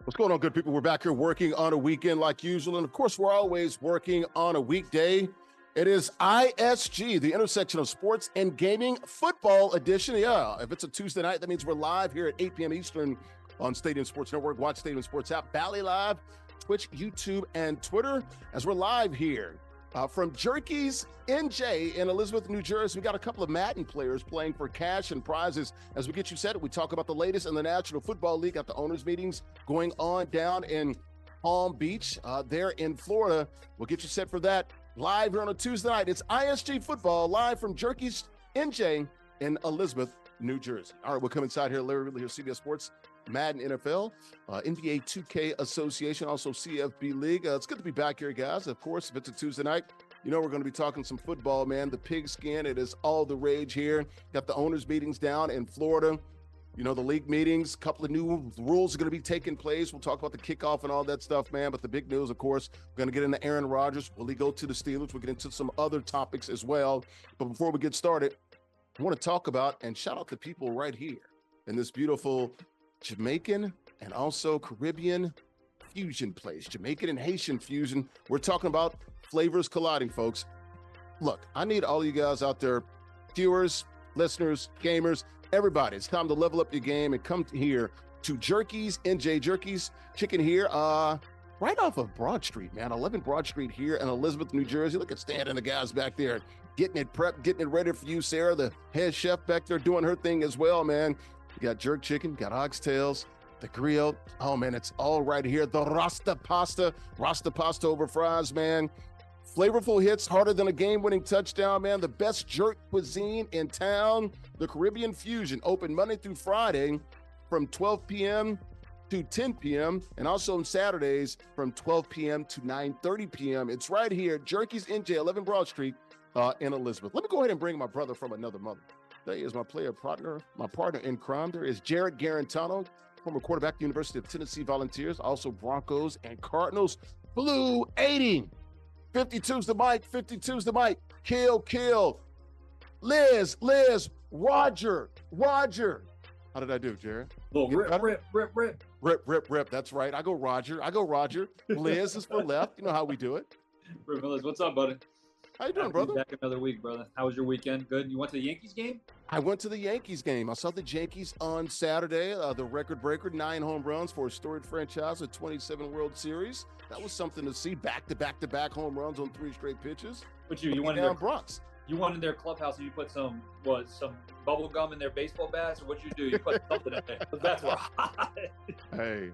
What's going on, good people? We're back here working on a weekend like usual. And of course, we're always working on a weekday. It is ISG, the intersection of sports and gaming football edition. Yeah, if it's a Tuesday night, that means we're live here at 8 p.m. Eastern on Stadium Sports Network. Watch Stadium Sports app, Bally Live, Twitch, YouTube, and Twitter as we're live here. From Jerky's NJ in Elizabeth, New Jersey, we got a couple of Madden players playing for cash and prizes. As we get you set, we talk about the latest in the National Football League. Got the owners' meetings going on down in Palm Beach, there in Florida. We'll get you set for that live here on a Tuesday night. It's ISG Football live from Jerky's NJ in Elizabeth, New Jersey. All right, we'll come inside here. Larry Ridley here, CBS Sports, Madden NFL, NBA 2K Association, also CFB League. It's good to be back here, guys. Of course, if it's a Tuesday night, you know we're going to be talking some football, man. The pigskin, it is all the rage here. Got the owners' meetings down in Florida. You know, the league meetings, a couple of new rules are going to be taking place. We'll talk about the kickoff and all that stuff, man. But the big news, of course, we're going to get into Aaron Rodgers. Will he go to the Steelers? We'll get into some other topics as well. But before we get started, I want to talk about and shout out the people right here in this beautiful Jamaican and also Caribbean fusion place, Jamaican and Haitian fusion. We're talking about flavors colliding, folks. Look, I need all you guys out there, viewers, listeners, gamers, everybody. It's time to level up your game and come here to Jerky's NJ Jerky's Chicken here, right off of Broad Street, man. 11 Broad Street here in Elizabeth, New Jersey. Look at Stan and the guys back there getting it prepped, getting it ready for you, Sarah, the head chef back there doing her thing as well, man. You got jerk chicken, got oxtails, the grill. Oh, man, it's all right here. The Rasta pasta over fries, man. Flavorful hits, harder than a game-winning touchdown, man. The best jerk cuisine in town. The Caribbean Fusion, open Monday through Friday from 12 p.m. to 10 p.m. and also on Saturdays from 12 p.m. to 9:30 p.m. It's right here, Jerky's NJ, 11 Broad Street in Elizabeth. Let me go ahead and bring my brother from another mother. There is my partner in crime. There is Jarrett Guarantano, former quarterback at the University of Tennessee Volunteers, also Broncos and Cardinals. Blue 80. 52's the mic. 52's the mic. Kill. Liz. Roger. How did I do, Jarrett? Rip. That's right. I go Roger. Liz is for left. You know how we do it. Liz, what's up, buddy? How you doing, brother? Back another week, brother. How was your weekend? Good. You went to the Yankees game? I went to the Yankees game. I saw the Yankees on Saturday, the record breaker, 9 home runs for a storied franchise, a 27 World Series. That was something to see. Back-to-back home runs on 3 straight pitches. But you went in their Bronx. You went in their clubhouse and you put some bubble gum in their baseball bats, or what'd you do? You put something in there. That's what. Hey,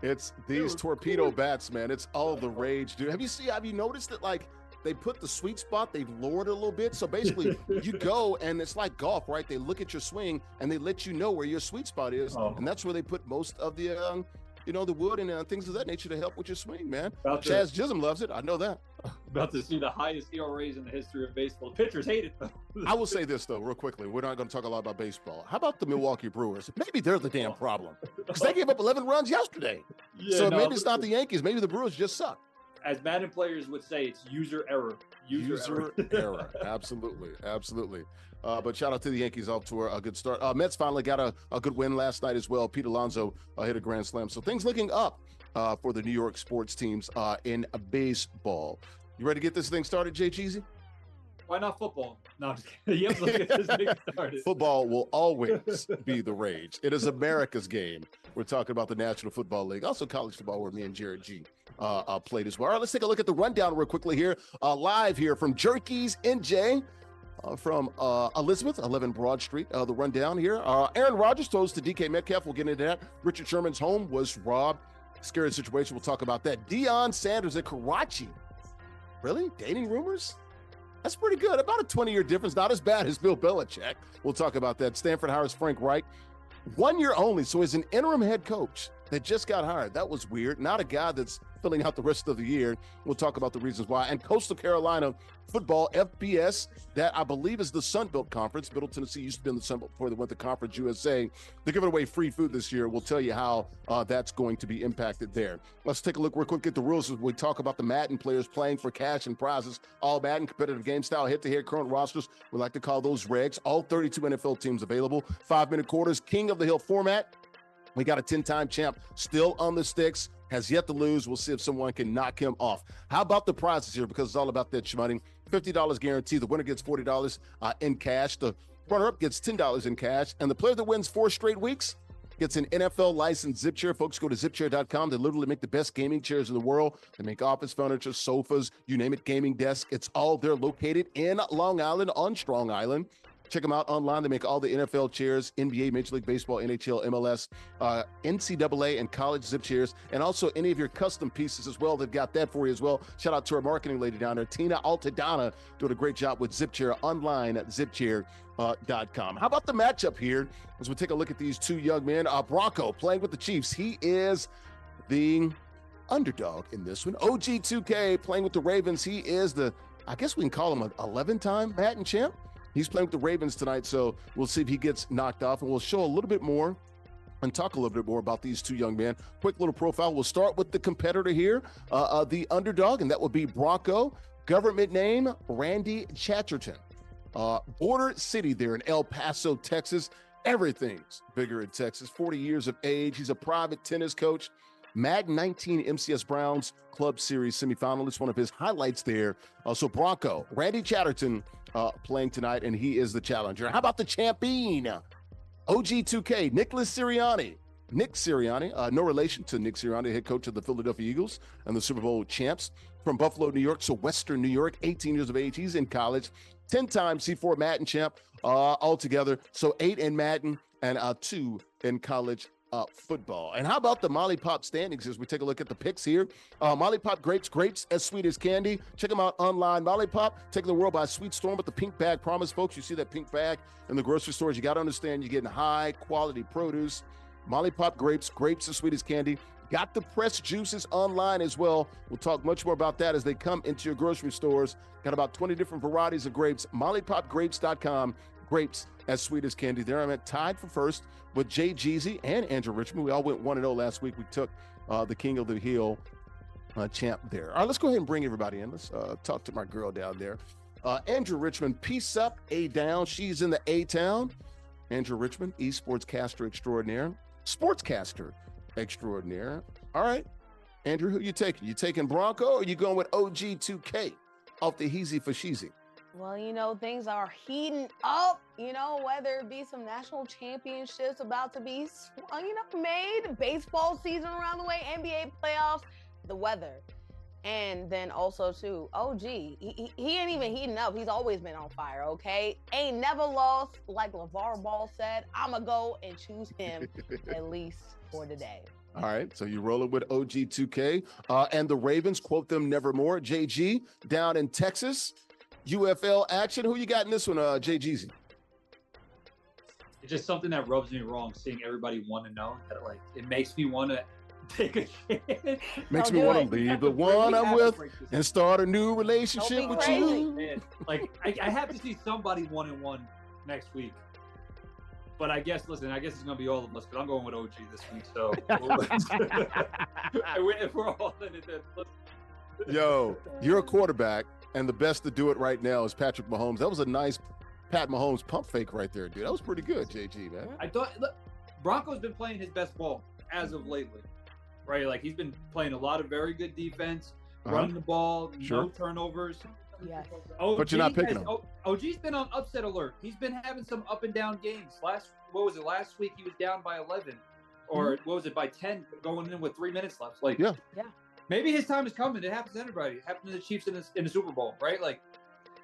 it's these torpedo bats, man. It's all the rage, dude. Have you noticed that, like, they put the sweet spot, they've lowered it a little bit. So basically, you go, and it's like golf, right? They look at your swing, and they let you know where your sweet spot is. Oh. And that's where they put most of the, the wood and things of that nature to help with your swing, man. Chaz Chisholm loves it. I know that. About to see the highest ERAs in the history of baseball. The pitchers hate it, though. I will say this, though, real quickly. We're not going to talk a lot about baseball. How about the Milwaukee Brewers? Maybe they're the damn problem. Because they gave up 11 runs yesterday. Maybe it's not the Yankees. Maybe the Brewers just suck. As Madden players would say, it's user error. User error. Absolutely. But shout out to the Yankees, off to a good start. Mets finally got a good win last night as well. Pete Alonso hit a grand slam. So things looking up for the New York sports teams in baseball. You ready to get this thing started, Jay Cheesy? Why not football? No, I'm just kidding. Let's get this thing started. Football will always be the rage. It is America's game. We're talking about the National Football League, also college football, where me and Jarrett G played as well. All right, let's take a look at the rundown real quickly here. Live here from Jerky's NJ from Elizabeth, 11 Broad Street. The rundown here. Aaron Rodgers throws to DK Metcalf. We'll get into that. Richard Sherman's home was robbed. Scary situation. We'll talk about that. Deion Sanders at Karrueche. Really? Dating rumors? That's pretty good. About a 20-year difference. Not as bad as Bill Belichick. We'll talk about that. Stanford hires Frank Reich. 1 year only. So he's an interim head coach that just got hired. That was weird. Not a guy that's filling out the rest of the year. We'll talk about the reasons why. And Coastal Carolina football, FBS, that I believe is the Sun Belt Conference. Middle Tennessee used to be in the Sun Belt before they went to Conference USA. They're giving away free food this year. We'll tell you how that's going to be impacted there. Let's take a look real quick at the rules as we talk about the Madden players playing for cash and prizes. All Madden competitive game style, head-to-head current rosters. We like to call those regs. All 32 NFL teams available. 5-minute quarters, king of the hill format. We got a 10-time champ still on the sticks, has yet to lose. We'll see if someone can knock him off. How about the prizes here? Because it's all about that money. $50 guarantee. The winner gets $40 in cash. The runner-up gets $10 in cash. And the player that wins 4 straight weeks gets an NFL licensed zip chair. Folks, go to zipchair.com. They literally make the best gaming chairs in the world. They make office furniture, sofas, you name it, gaming desk. It's all there, located in Long Island on Strong Island. Check them out online. They make all the NFL chairs, NBA, Major League Baseball, NHL, MLS, NCAA, and college zip chairs, and also any of your custom pieces as well. They've got that for you as well. Shout out to our marketing lady down there, Tina Altadonna, doing a great job with Zip Chair online at zipchair.com. How about the matchup here as we take a look at these two young men? Bronco playing with the Chiefs. He is the underdog in this one. OG2K playing with the Ravens. He is the, I guess we can call him an 11-time Madden champ. He's playing with the Ravens tonight, so we'll see if he gets knocked off, and we'll show a little bit more and talk a little bit more about these two young men. Quick little profile. We'll start with the competitor here, the underdog, and that will be Bronco. Government name, Randy Chatterton. Border city there in El Paso, Texas. Everything's bigger in Texas. 40 years of age. He's a private tennis coach. Madden 19 MCS Browns Club Series semifinalist, one of his highlights there. So Bronco, Randy Chatterton playing tonight, and he is the challenger. How about the champion? OG2K, Nick Sirianni, no relation to Nick Sirianni, head coach of the Philadelphia Eagles and the Super Bowl champs from Buffalo, New York, so Western New York, 18 years of age. He's in college, 10-time C4 Madden champ altogether, so 8 in Madden and 2 in college football. And how about the Molly Pop standings as we take a look at the picks here? Molly Pop grapes as sweet as candy. Check them out online. Molly Pop taking the world by sweet storm with the pink bag promise, folks. You see that pink bag in the grocery stores. You got to understand you're getting high quality produce. Molly Pop grapes as sweet as candy. Got the pressed juices online as well. We'll talk much more about that as they come into your grocery stores. Got about 20 different varieties of grapes. MollyPopGrapes.com. Grapes as sweet as candy. There I'm at tied for first with Jay Jeezy and Andrew Richmond. We all went 1-0 last week. We took the King of the Hill champ there. All right, let's go ahead and bring everybody in. Let's talk to my girl down there. Andrew Richmond, peace up, A down. She's in the A-town. Andrew Richmond, eSportscaster extraordinaire. Sportscaster extraordinaire. All right, Andrew, who you taking? You taking Bronco or you going with OG2K off the Heezy for Sheezy? Well, you know, things are heating up, you know, whether it be some national championships about to be, made, baseball season around the way, NBA playoffs, the weather. And then also, too, OG, he ain't even heating up. He's always been on fire, okay? Ain't never lost. Like LeVar Ball said, I'm going to go and choose him at least for today. All right, so you're rolling with OG2K. And the Ravens, quote them nevermore. JG down in Texas. UFL action. Who you got in this one, JGZ? It's just something that rubs me wrong, seeing everybody 1-0. That like it makes me want to take a chance. Makes me want to leave the one I'm with and start a new relationship with you. Man, like I have to see somebody 1-1 next week. But I guess it's going to be all of us because I'm going with OG this week. So if we're all in it, then Yo, you're a quarterback, and the best to do it right now is Patrick Mahomes. That was a nice Pat Mahomes pump fake right there, dude. That was pretty good, JG, man. I thought Bronco's been playing his best ball as of lately, right? Like he's been playing a lot of very good defense, running the ball, no turnovers. Yes. But you're not picking him. OG's been on upset alert. He's been having some up and down games. Last week he was down by 11, or what was it, by 10, going in with 3 minutes left. Like, yeah. Maybe his time is coming. It happens to everybody. It happened to the Chiefs in the Super Bowl, right? Like,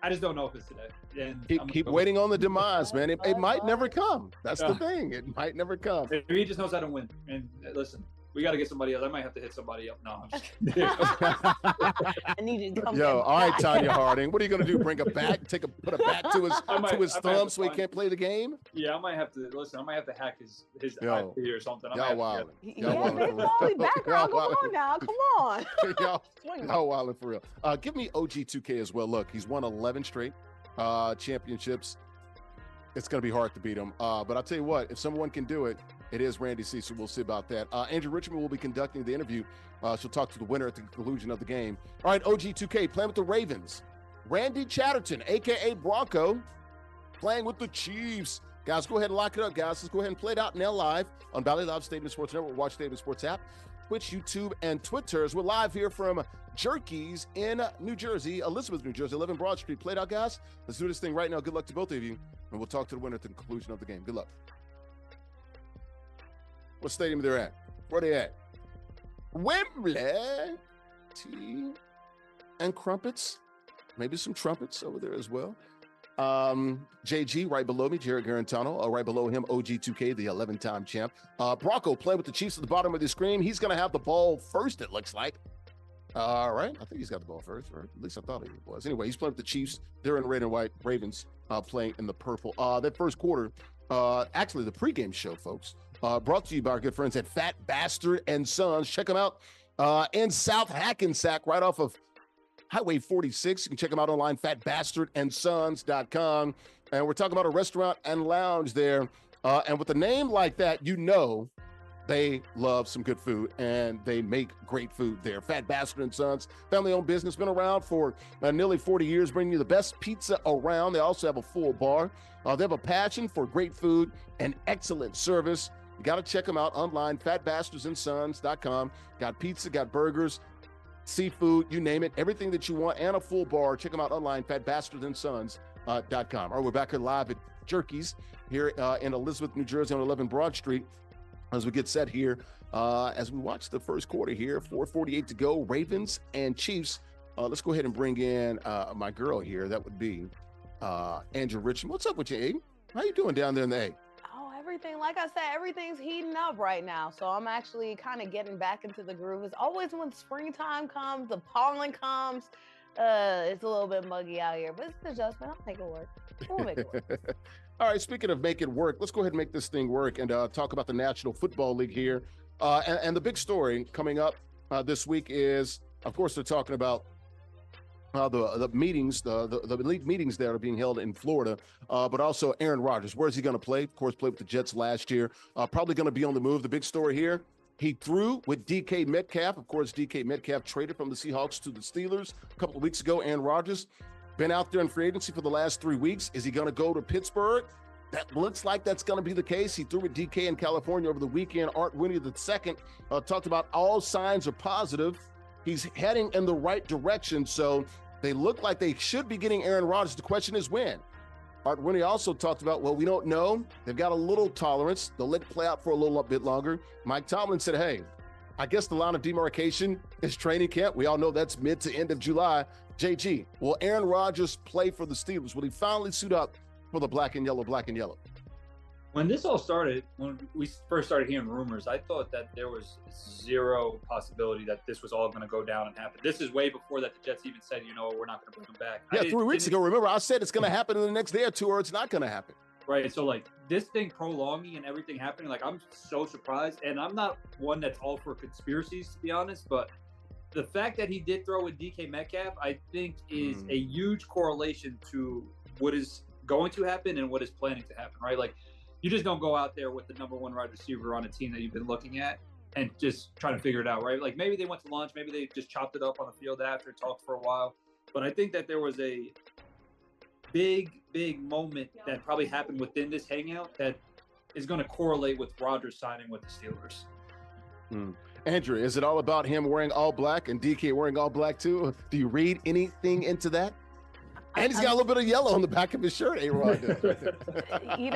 I just don't know if it's today. And keep waiting on the demise, man. It might never come. That's the thing. It might never come. Maybe he just knows how to win. And listen, we got to get somebody else. I might have to hit somebody up. No, I'm just kidding. I need you to come Yo, all right, Tanya Harding. What are you going to do? Bring a bat? Put a bat to his thumb so he can't play the game? Yeah, I might have to. Listen, I might have to hack his IP or something. Y'all wilding. Background. Come on now. Come on. y'all wilding for real. Give me OG2K as well. Look, he's won 11 straight championships. It's going to be hard to beat him. But I'll tell you what, if someone can do it, it is Randy C, so we'll see about that. Andrew Richmond will be conducting the interview. She'll talk to the winner at the conclusion of the game. All right, OG2K playing with the Ravens. Randy Chatterton, a.k.a. Bronco, playing with the Chiefs. Guys, go ahead and lock it up, guys. Let's go ahead and play it out now live on Valley Live Stadium Sports Network, Watch Stadium Sports app, Twitch, YouTube, and Twitter. As we're live here from Jerky's in New Jersey, Elizabeth, New Jersey, 11 Broad Street. Play it out, guys. Let's do this thing right now. Good luck to both of you, and we'll talk to the winner at the conclusion of the game. Good luck. What stadium they're at? Where they at? Wembley. Tea and crumpets. Maybe some trumpets over there as well. JG right below me, Jarrett Guarantano. Right below him, OG2K, the 11-time champ. Bronco playing with the Chiefs at the bottom of the screen. He's going to have the ball first, it looks like. All right. I think he's got the ball first, or at least I thought he was. Anyway, he's playing with the Chiefs. They're in red and white. Ravens playing in the purple. That first quarter, actually the pregame show, folks, brought to you by our good friends at Fat Bastard and Sons. Check them out in South Hackensack, right off of Highway 46. You can check them out online, fatbastardandsons.com. And we're talking about a restaurant and lounge there. And with a name like that, you know they love some good food, and they make great food there. Fat Bastard and Sons, family-owned business, been around for nearly 40 years, bringing you the best pizza around. They also have a full bar. They have a passion for great food and excellent service. You got to check them out online, fatbastardsandsons.com. Got pizza, got burgers, seafood, you name it, everything that you want, and a full bar. Check them out online, fatbastardsandsons.com. All right, we're back here live at Jerky's here in Elizabeth, New Jersey on 11 Broad Street as we get set here as we watch the first quarter here, 4:48 to go, Ravens and Chiefs. Let's go ahead and bring in my girl here. That would be Andrea Richmond. What's up with you, A? How you doing down there in the A? Everything, like I said, everything's heating up right now. So I'm actually kind of getting back into the groove. It's always when springtime comes, the pollen comes, it's a little bit muggy out here, but it's an adjustment. I'll make it work. We'll make it work. All right, speaking of make it work, let's go ahead and make this thing work and talk about the National Football League here. And the big story coming up this week is, of course, they're talking about the meetings, the league meetings that are being held in Florida, but also Aaron Rodgers. Where's he going to play? Of course, played with the Jets last year. Probably going to be on the move. The big story here, he threw with DK Metcalf. Of course, DK Metcalf traded from the Seahawks to the Steelers a couple of weeks ago. Aaron Rodgers been out there in free agency for the last 3 weeks. Is he going to go to Pittsburgh? That looks like that's going to be the case. He threw with DK in California over the weekend. Art Winnie II talked about all signs are positive. He's heading in the right direction. So they look like they should be getting Aaron Rodgers. The question is when. Art Winnie also talked about, well, we don't know. They've got a little tolerance. They'll let it play out for a little bit longer. Mike Tomlin said, hey, I guess the line of demarcation is training camp. We all know that's mid to end of July. JG, will Aaron Rodgers play for the Steelers? Will he finally suit up for the black and yellow? When this all started, when we first started hearing rumors, I thought that there was zero possibility that this was all going to go down and happen. This is way before that the Jets even said, we're not going to bring him back. Yeah, 3 weeks ago, remember, I said it's going to happen in the next day or two, or it's not going to happen. Right. So, this thing prolonging and everything happening, I'm so surprised. And I'm not one that's all for conspiracies, to be honest, but the fact that he did throw with DK Metcalf, I think, is a huge correlation to what is going to happen and what is planning to happen, right? You just don't go out there with the number one wide receiver on a team that you've been looking at and just trying to figure it out, right? Maybe they went to lunch, maybe they just chopped it up on the field after, talked for a while. But I think that there was a big moment that probably happened within this hangout that is going to correlate with Rodgers signing with the Steelers. Andrea, is it all about him wearing all black and DK wearing all black too? Do you read anything into that? And he's got a little bit of yellow on the back of his shirt, A-Rod. He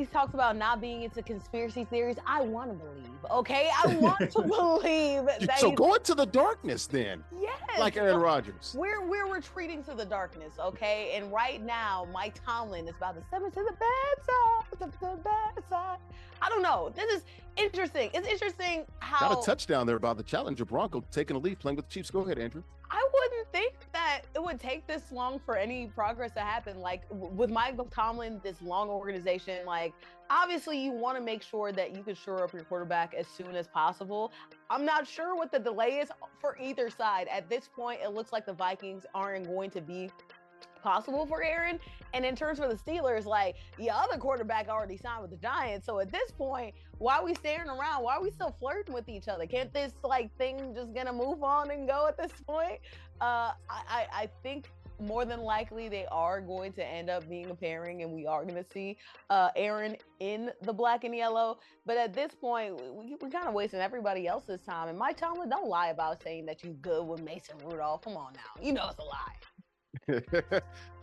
talks about not being into conspiracy theories. I want to believe, okay? I want to believe. So go into the darkness then. Yes. Like Aaron Rodgers. We're retreating to the darkness, okay? And right now, Mike Tomlin is about to step into the bad side, the bad side. I don't know. This is interesting. It's interesting how... Got a touchdown there about the challenger Bronco taking a lead, playing with the Chiefs. Go ahead, Andrew. I wouldn't think that it would take this long for any progress to happen. With Mike Tomlin, this long organization, obviously you want to make sure that you can shore up your quarterback as soon as possible. I'm not sure what the delay is for either side. At this point, it looks like the Vikings aren't going to be possible for Aaron. And in terms of the Steelers, your other quarterback already signed with the Giants. So at this point, why are we staring around? Why are we still flirting with each other? Can't this thing just gonna move on and go at this point? I think more than likely they are going to end up being a pairing, and we are going to see Aaron in the black and yellow. But at this point, we're kind of wasting everybody else's time. And Mike Tomlin, don't lie about saying that you good with Mason Rudolph. Come on now. You know it's a lie.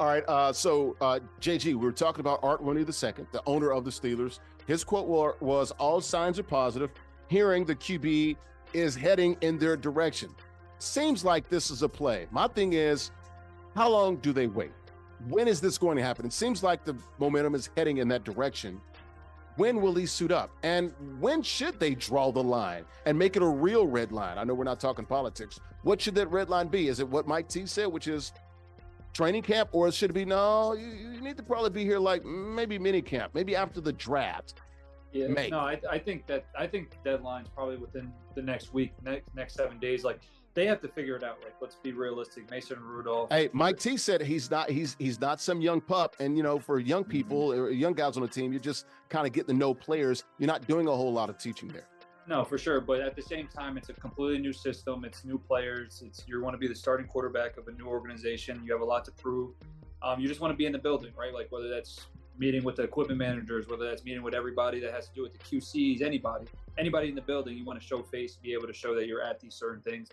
All right. So, JG, we were talking about Art Rooney II, the owner of the Steelers. His quote was, "All signs are positive. Hearing the QB is heading in their direction." Seems like this is a play. My thing is, how long do they wait? When is this going to happen? It seems like the momentum is heading in that direction. When will he suit up? And when should they draw the line and make it a real red line? I know we're not talking politics. What should that red line be? Is it what Mike T said, which is training camp, or should it be, no, you need to probably be here like maybe mini camp, maybe after the draft? Yeah, no, I think deadline's probably within the next week, next 7 days. Like, they have to figure it out. Like, let's be realistic. Mason Rudolph. Hey, Mike T said he's not some young pup. And, you know, for young people or young guys on the team, you're just kind of getting to know players. You're not doing a whole lot of teaching there. No, for sure. But at the same time, it's a completely new system. It's new players. You want to be the starting quarterback of a new organization. You have a lot to prove. You just want to be in the building, right? Like, whether that's meeting with the equipment managers, whether that's meeting with everybody that has to do with the QCs, anybody in the building, you want to show face, be able to show that you're at these certain things.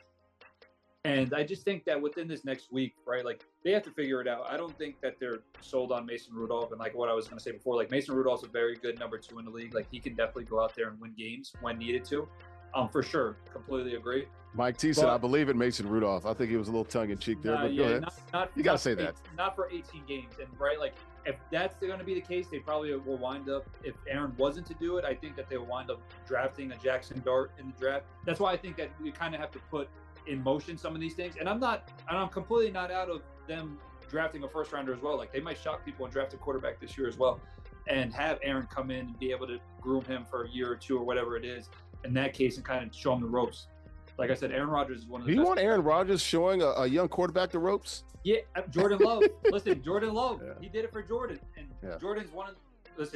And I just think that within this next week, right, like, they have to figure it out. I don't think that they're sold on Mason Rudolph. And like what I was going to say before, like, Mason Rudolph's a very good number 2 in the league. Like, he can definitely go out there and win games when needed to. For sure. Completely agree. Mike T said, I believe in Mason Rudolph. I think he was a little tongue in cheek there, but go ahead. You got to say that. Not for 18 games. And right, like, if that's going to be the case, they probably will wind up, if Aaron wasn't to do it, I think that they will wind up drafting a Jackson Dart in the draft. That's why I think that you kind of have to put in motion some of these things. And I'm completely not out of them drafting a first rounder as well. Like, they might shock people and draft a quarterback this year as well, and have Aaron come in and be able to groom him for a year or two or whatever it is in that case, and kind of show him the ropes. Like I said, Aaron Rodgers is one of the best. Do you want Aaron Rodgers showing a young quarterback the ropes? Yeah, Jordan Love. Listen, Jordan Love, he did it for Jordan. And Jordan's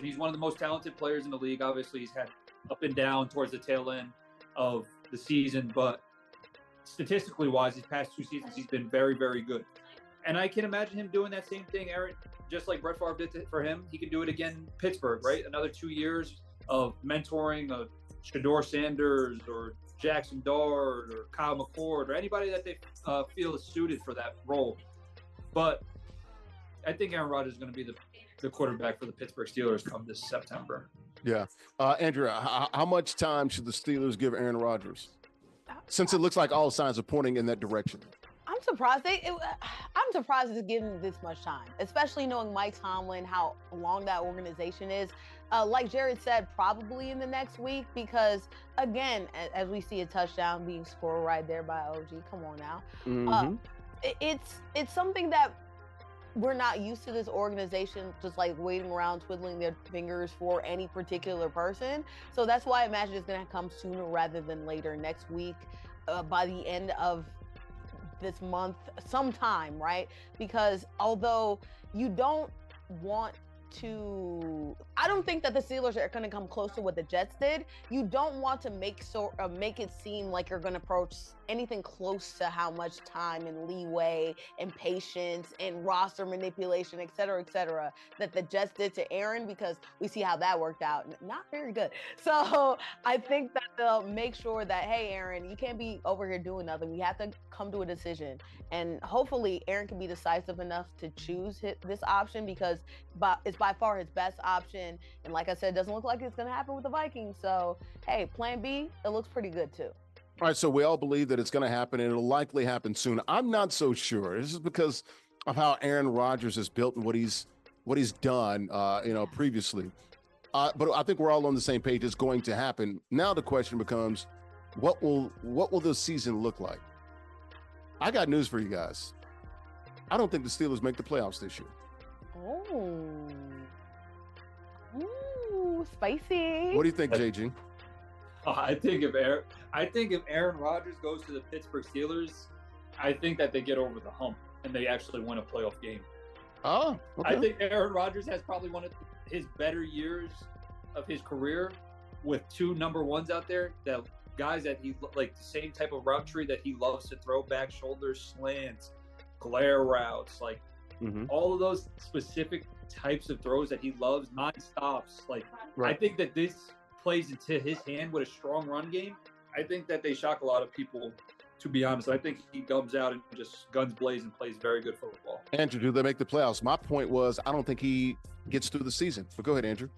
he's one of the most talented players in the league. Obviously, he's had up and down towards the tail end of the season, but statistically wise, these past 2 seasons, he's been very, very good. And I can imagine him doing that same thing, Aaron, just like Brett Favre did for him. He can do it again in Pittsburgh, right? Another 2 years of mentoring of Shador Sanders or Jackson Dart or Kyle McCord or anybody that they feel is suited for that role. But I think Aaron Rodgers is going to be the quarterback for the Pittsburgh Steelers come this September. Yeah. Andrea, how much time should the Steelers give Aaron Rodgers, since it looks like all signs are pointing in that direction? I'm surprised I'm surprised it's given this much time, especially knowing Mike Tomlin, how long that organization is. Like Jarrett said, probably in the next week, because again, as we see a touchdown being scored right there by OG, come on now. Mm-hmm. It's something that we're not used to, this organization just like waiting around twiddling their fingers for any particular person. So that's why I imagine it's going to come sooner rather than later, next week, by the end of this month sometime, right? Because although you don't want to, I don't think that the Steelers are going to come close to what the Jets did. You don't want to make it seem like you're going to approach anything close to how much time and leeway and patience and roster manipulation, et cetera, that the Jets did to Aaron, because we see how that worked out. Not very good. So I think that they'll make sure that, hey, Aaron, you can't be over here doing nothing. We have to come to a decision. And hopefully Aaron can be decisive enough to choose this option, because it's by far his best option. And like I said, it doesn't look like it's going to happen with the Vikings. So, hey, plan B, it looks pretty good too. All right, so we all believe that it's going to happen, and it'll likely happen soon. I'm not so sure. This is because of how Aaron Rodgers is built and what he's done, previously. But I think we're all on the same page. It's going to happen. Now the question becomes, what will the season look like? I got news for you guys. I don't think the Steelers make the playoffs this year. Oh, ooh, spicy. What do you think, JG? I think if Aaron Rodgers goes to the Pittsburgh Steelers, I think that they get over the hump and they actually win a playoff game. Oh, okay. I think Aaron Rodgers has probably one of his better years of his career, with 2 number 1s out there, that guys that he like, the same type of route tree that he loves to throw, back shoulder slants, glare routes, like all of those specific types of throws that he loves, non-stops. Like, I think that this plays into his hand with a strong run game. I think that they shock a lot of people, to be honest. I think he comes out and just guns blazing, plays very good football. Andrew, do they make the playoffs? My point was, I don't think he gets through the season. But go ahead, Andrew.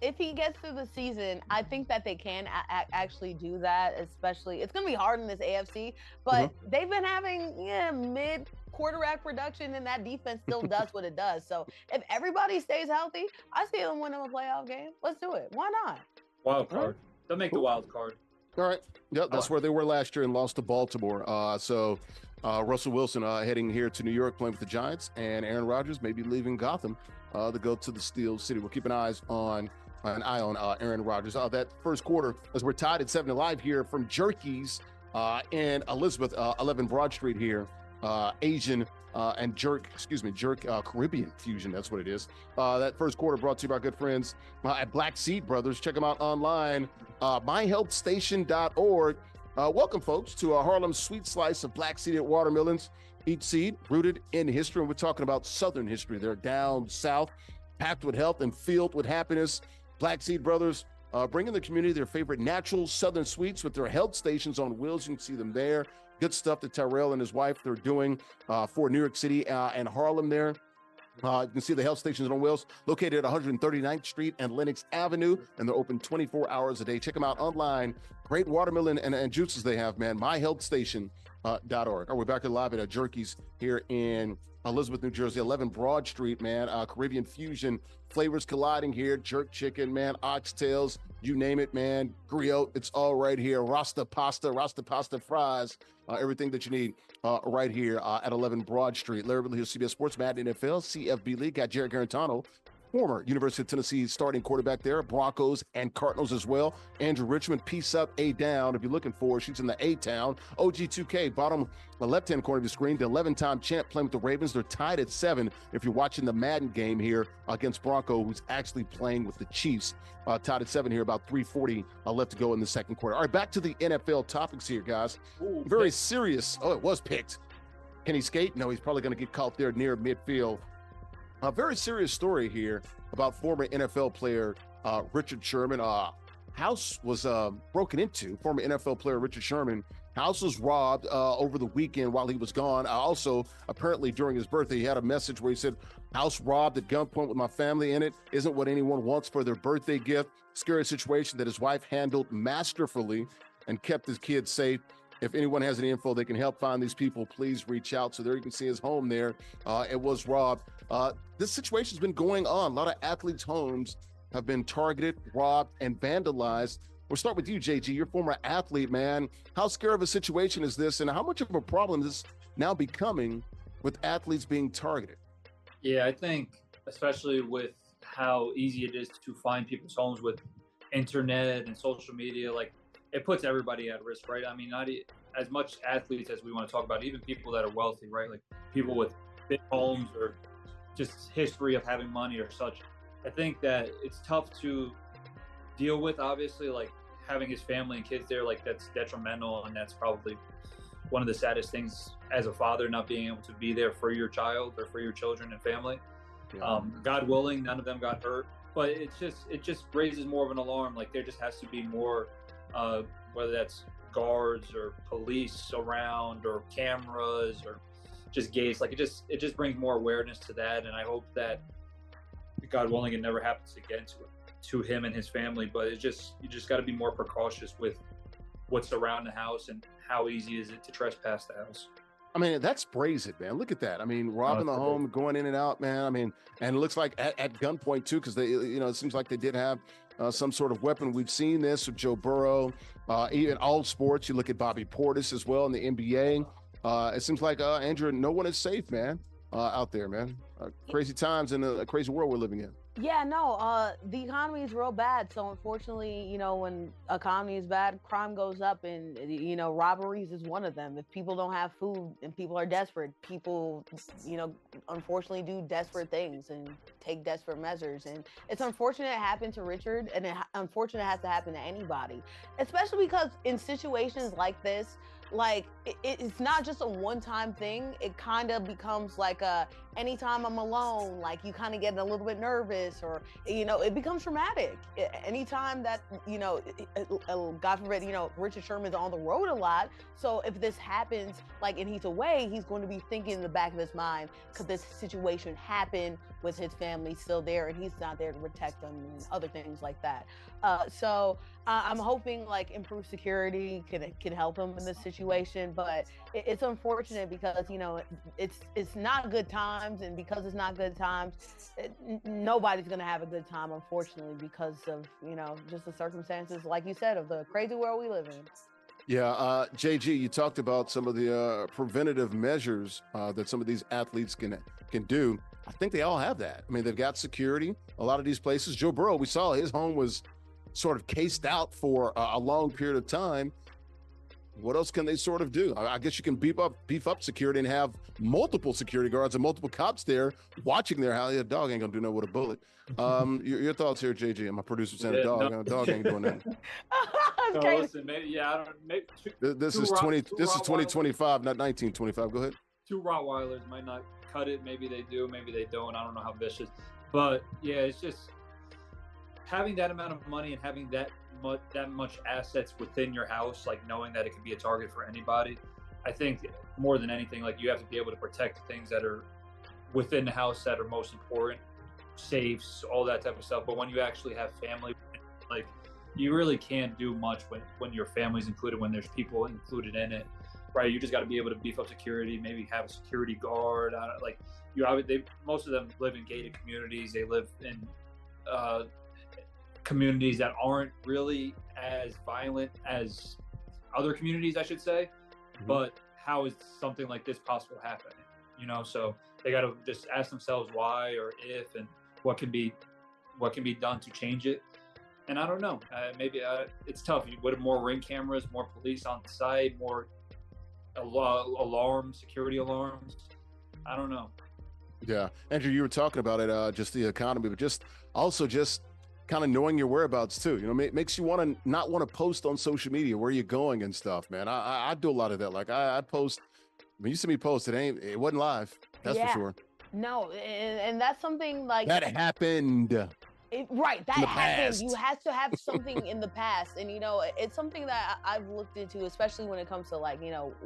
If he gets through the season, I think that they can actually do that, especially it's going to be hard in this AFC, but they've been having mid quarterback production, and that defense still does what it does. So if everybody stays healthy, I see them winning a playoff game. Let's do it. Why not? Wild card. They'll make the wild card. All right. Yeah, that's where they were last year and lost to Baltimore. So Russell Wilson heading here to New York playing with the Giants, and Aaron Rodgers may be leaving Gotham to go to the Steel City. We'll keep an eye on Aaron Rodgers. That first quarter, as we're tied at 7 live here from Jerky's in Elizabeth, 11 Broad Street here, Asian and Jerk Caribbean fusion. That's what it is. That first quarter brought to you by our good friends at Black Seed Brothers. Check them out online, myhealthstation.org. Welcome, folks, to Harlem's sweet slice of black seeded watermelons. Each seed rooted in history, and we're talking about Southern history. They're down south, packed with health and filled with happiness. Black Seed Brothers bringing the community their favorite natural Southern sweets with their health stations on wheels. You can see them there. Good stuff that Tyrell and his wife, they're doing for New York City and Harlem there. You can see the health stations on wheels located at 139th Street and Lenox Avenue, and they're open 24 hours a day. Check them out online. Great watermelon and juices they have, man. myhealthstation.org. We're back live at Jerky's here in Elizabeth, New Jersey, 11 Broad Street, man. Caribbean fusion, flavors colliding here. Jerk chicken, man. Oxtails, you name it, man. Griot, it's all right here. Rasta pasta fries, everything that you need right here at 11 Broad Street. Larry Ridley, CBS Sports, Madden NFL, CFB League. Got Jarrett Guarantano, former University of Tennessee starting quarterback there, Broncos and Cardinals as well. Andrew Richmond, piece up, A down. If you're looking for her, she's in the A-town. OG2K, bottom the left-hand corner of your screen, the 11-time champ playing with the Ravens. They're tied at 7 if you're watching the Madden game here against Bronco, who's actually playing with the Chiefs. Tied at 7 here, about 3:40 left to go in the second quarter. All right, back to the NFL topics here, guys. Very serious. Oh, it was picked. Can he skate? No, he's probably going to get caught there near midfield. A very serious story here about former NFL player Richard Sherman. House was broken into. Former NFL player Richard Sherman. House was robbed over the weekend while he was gone. Also, apparently during his birthday, he had a message where he said, "House robbed at gunpoint with my family in it. Isn't what anyone wants for their birthday gift." Scary situation that his wife handled masterfully and kept his kids safe. If anyone has any info they can help find these people, please reach out. So there you can see his home there. It was robbed. This situation's been going on. A lot of athletes' homes have been targeted, robbed, and vandalized. We'll start with you, JG. You're a former athlete, man. How scary of a situation is this, and how much of a problem is this now becoming with athletes being targeted? Yeah, I think especially with how easy it is to find people's homes with internet and social media, like it puts everybody at risk, right? I mean, not as much athletes as we want to talk about, even people that are wealthy, right? Like people with big homes or just history of having money or such. I think that it's tough to deal with, obviously, like having his family and kids there, like that's detrimental, and that's probably one of the saddest things as a father, not being able to be there for your child or for your children and family. Yeah. God willing, none of them got hurt, but it just raises more of an alarm. Like there just has to be more, whether that's guards or police around or cameras or just gates. Like it just brings more awareness to that, and I hope that, God willing, it never happens again to him and his family. But you just got to be more precautious with what's around the house and how easy is it to trespass the house. I mean, that's brazen, man. Look at that. I mean, robbing the home, going in and out, man. I mean, and it looks like at gunpoint too, because they, it seems like they did have some sort of weapon. We've seen this with Joe Burrow, even all sports. You look at Bobby Portis as well in the NBA. It seems like, Andrea, no one is safe, man, out there, man. Crazy times in a crazy world we're living in. Yeah, no, the economy is real bad. So unfortunately, when economy is bad, crime goes up, and robberies is one of them. If people don't have food and people are desperate, people, unfortunately do desperate things and take desperate measures. And it's unfortunate it happened to Richard, and unfortunate it has to happen to anybody, especially because in situations like this, like it's not just a one-time thing. It kind of becomes like anytime I'm alone, like you kind of get a little bit nervous, or it becomes traumatic. Anytime that God forbid, Richard Sherman's on the road a lot, so if this happens, like, and he's away, he's going to be thinking in the back of his mind, could this situation happen with his family still there and he's not there to protect them, and other things like that. So I'm hoping like improved security can help him in this situation, but it's unfortunate because it's not good times, and because it's not good times, nobody's gonna have a good time, unfortunately, because of just the circumstances, like you said, of the crazy world we live in. Yeah, JG, you talked about some of the preventative measures that some of these athletes can do. I think they all have that. I mean, they've got security. A lot of these places, Joe Burrow, we saw his home was sort of cased out for a long period of time. What else can they sort of do? I guess you can beef up security and have multiple security guards and multiple cops there watching their house. A dog ain't gonna do nothing with a bullet. Your thoughts here, JG? My producer saying a dog ain't doing nothing. No, listen, maybe, This is 2025, not 1925. Go ahead. Two Rottweilers might not cut it. Maybe they do. Maybe they don't. I don't know how vicious. But yeah, it's just having that amount of money and having that much assets within your house, like knowing that it could be a target for anybody. I think more than anything, like you have to be able to protect the things that are within the house that are most important, safes, all that type of stuff. But when you actually have family, like you really can't do much when your family's included, when there's people included in it, right? You just got to be able to beef up security, maybe have a security guard. Most of them live in gated communities. They live in communities that aren't really as violent as other communities, I should say. Mm-hmm. But how is something like this possible happening? So they got to just ask themselves why or if, and what can be done to change it. And I don't know, maybe it's tough. With more ring cameras, more police on site, more alarms, security alarms. I don't know. Yeah, Andrew, you were talking about it, just the economy, but just kind of knowing your whereabouts too. Makes you not want to post on social media where you're going and stuff, man. I do a lot of that. Like I post. When you see me post, it wasn't live. That's for sure. No, and that's something like that happened. That happened. You have to have something in the past, and it's something that I've looked into, especially when it comes to like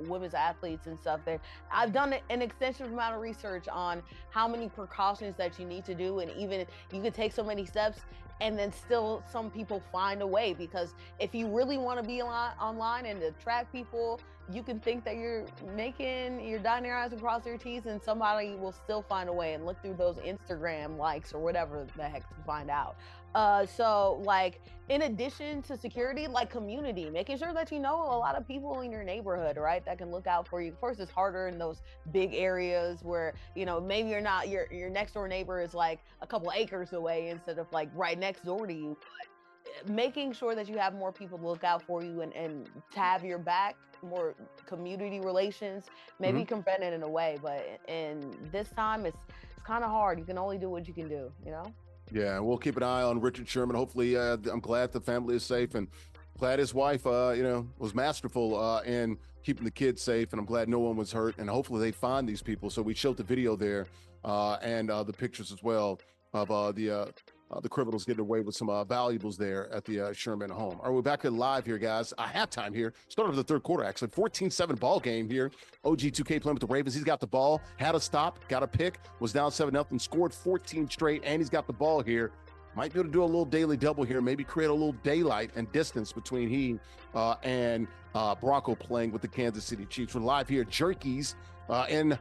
women's athletes and stuff. There, I've done an extensive amount of research on how many precautions that you need to do, and even you could take so many steps, and then still some people find a way, because if you really want to be online and attract people, you can think that you're dotting your I's and crossing your T's, and somebody will still find a way and look through those Instagram likes or whatever the heck to find out. So like, in addition to security, like community, making sure that a lot of people in your neighborhood, right, that can look out for you. Of course, it's harder in ththose big areas where, maybe you're not, your next door neighbor is like a couple acres away instead of like right next door to you. But making sure that you have more people to look out for you and to have your back, more community relations, maybe prevent it in a way. But in this time, it's kind of hard. You can only do what you can do, Yeah, and we'll keep an eye on Richard Sherman. Hopefully, I'm glad the family is safe, and glad his wife, was masterful in keeping the kids safe, and I'm glad no one was hurt. And hopefully they find these people. So we showed the video there and the pictures as well of the criminals getting away with some valuables there at the Sherman home. All right, we're back live here, guys. Halftime here. Start of the third quarter, actually. 14-7 ball game here. OG2K playing with the Ravens. He's got the ball, had a stop, got a pick, was down 7-0, scored 14 straight, and he's got the ball here. Might be able to do a little daily double here, maybe create a little daylight and distance between he and Bronco playing with the Kansas City Chiefs. We're live here at Jerky's in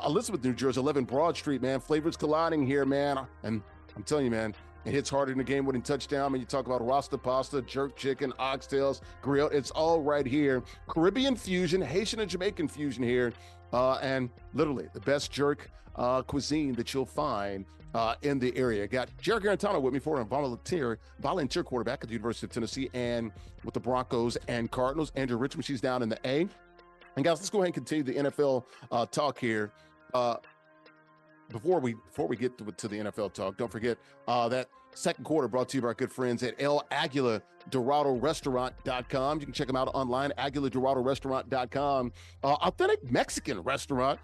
Elizabeth, New Jersey, 11 Broad Street, man. Flavors colliding here, man. And I'm telling you, man, It hits harder than a game-winning touchdown. When you talk about Rasta pasta, jerk chicken, oxtails, grilled, it's all right here. Caribbean fusion, Haitian and Jamaican fusion here, and literally the best jerk cuisine that you'll find in the area. Got Jarrett Guarantano with me for a volunteer quarterback at the University of Tennessee and with the Broncos and Cardinals. Andrea Richmond, she's down in the A. And guys, let's go ahead and continue the NFL talk here. Before we get to the NFL talk, don't forget that second quarter brought to you by our good friends at El Aguila Dorado Restaurant.com. You can check them out online, AguilaDoradoRestaurant.com. Authentic Mexican restaurant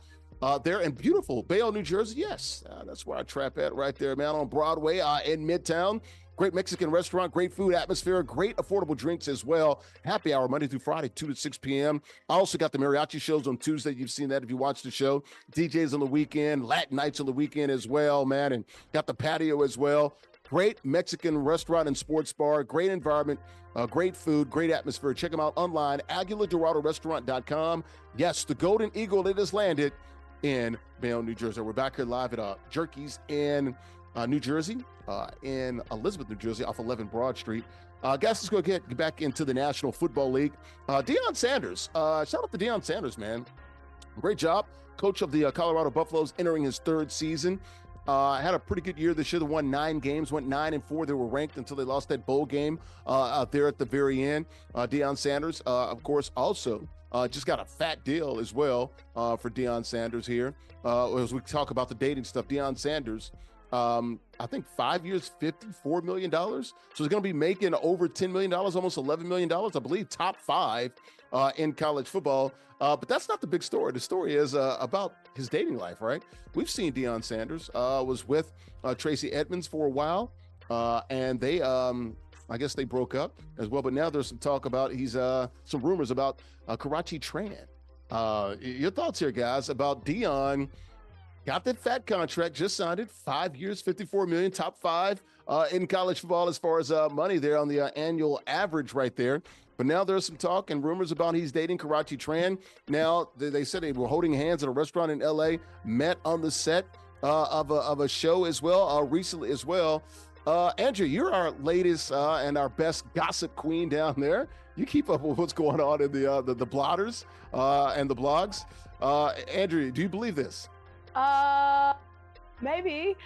there in beautiful Bayonne, New Jersey. Yes, that's where I trap at right there, man, on Broadway in Midtown. Great Mexican restaurant, great food atmosphere, great affordable drinks as well. Happy hour Monday through Friday, 2 to 6 p.m. I also got the mariachi shows on Tuesday. You've seen that if you watch the show. DJs on the weekend, Latin nights on the weekend as well, man, and got the patio as well. Great Mexican restaurant and sports bar, great environment, great food, great atmosphere. Check them out online, AguilaDoradoRestaurant.com. Yes, the Golden Eagle, it has landed in Bayonne, New Jersey. We're back here live at Jerky's in New Jersey, in Elizabeth, New Jersey, off 11 Broad Street. Guys, let's go get back into the National Football League. Deion Sanders, shout out to Deion Sanders, man. Great job. Coach of the Colorado Buffaloes, entering his third season. Had a pretty good year this year. They won 9 games, went 9-4. They were ranked until they lost that bowl game out there at the very end. Deion Sanders, of course, also just got a fat deal as well for Deion Sanders here. As we talk about the dating stuff, Deion Sanders, I think 5 years, $54 million. So he's going to be making over $10 million, almost $11 million, I believe, top 5 in college football. But that's not the big story. The story is about his dating life, right? We've seen Deion Sanders was with Tracy Edmonds for a while, and they, I guess they broke up as well. But now there's some talk about some rumors about Karrueche Tran. Your thoughts here, guys, about Deion? Got that fat contract, just signed it, 5 years, $54 million, top 5 in college football as far as money there on the annual average right there. But now there's some talk and rumors about he's dating Karrueche Tran. Now, they said they were holding hands at a restaurant in L.A., met on the set of a show as well, recently as well. Andrea, you're our latest and our best gossip queen down there. You keep up with what's going on in the blotters and the blogs. Andrea, do you believe this? Maybe.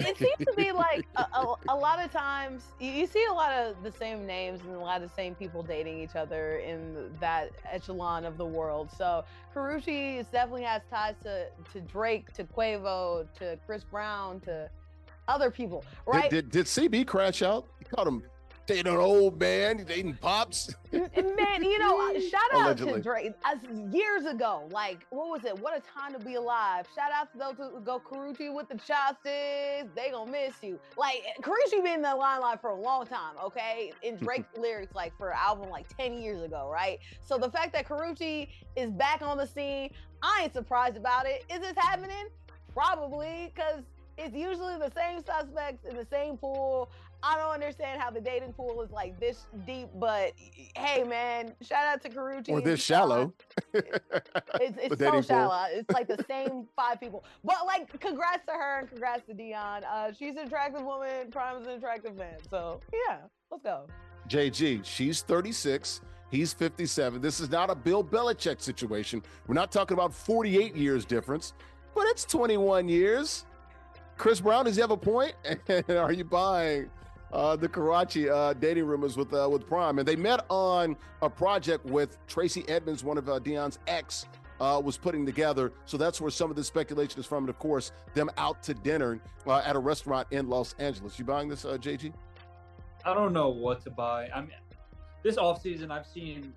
It seems to be like a lot of times you see a lot of the same names and a lot of the same people dating each other in that echelon of the world. So Karrueche definitely has ties to Drake, to Quavo, to Chris Brown, to other people, right? Did CB crash out? He called him dating an old man, dating pops. Man, shout out Allegedly. to Drake. Years ago, like, what was it? What a time to be alive. Shout out to those who go Karrueche with the chopsticks. They gonna miss you. Like, Karrueche been in the limelight for a long time, okay? In Drake's lyrics, like, for an album like 10 years ago, right? So the fact that Karrueche is back on the scene, I ain't surprised about it. Is this happening? Probably, because it's usually the same suspects in the same pool. I don't understand how the dating pool is like this deep, but hey, man, shout out to Karrueche. Or this shallow. It's so shallow. It's like the same 5 people. But like, congrats to her and congrats to Deion. She's an attractive woman. Prime is an attractive man. So yeah, let's go. JG, she's 36. He's 57. This is not a Bill Belichick situation. We're not talking about 48 years difference, but it's 21 years. Chris Brown, does he have a point? And are you buying the Karrueche dating rumors with Prime? And they met on a project with Tracy Edmonds, one of Deion's ex, was putting together. So that's where some of the speculation is from. And of course, them out to dinner at a restaurant in Los Angeles. You buying this, JG? I don't know what to buy. I mean, this offseason, I've seen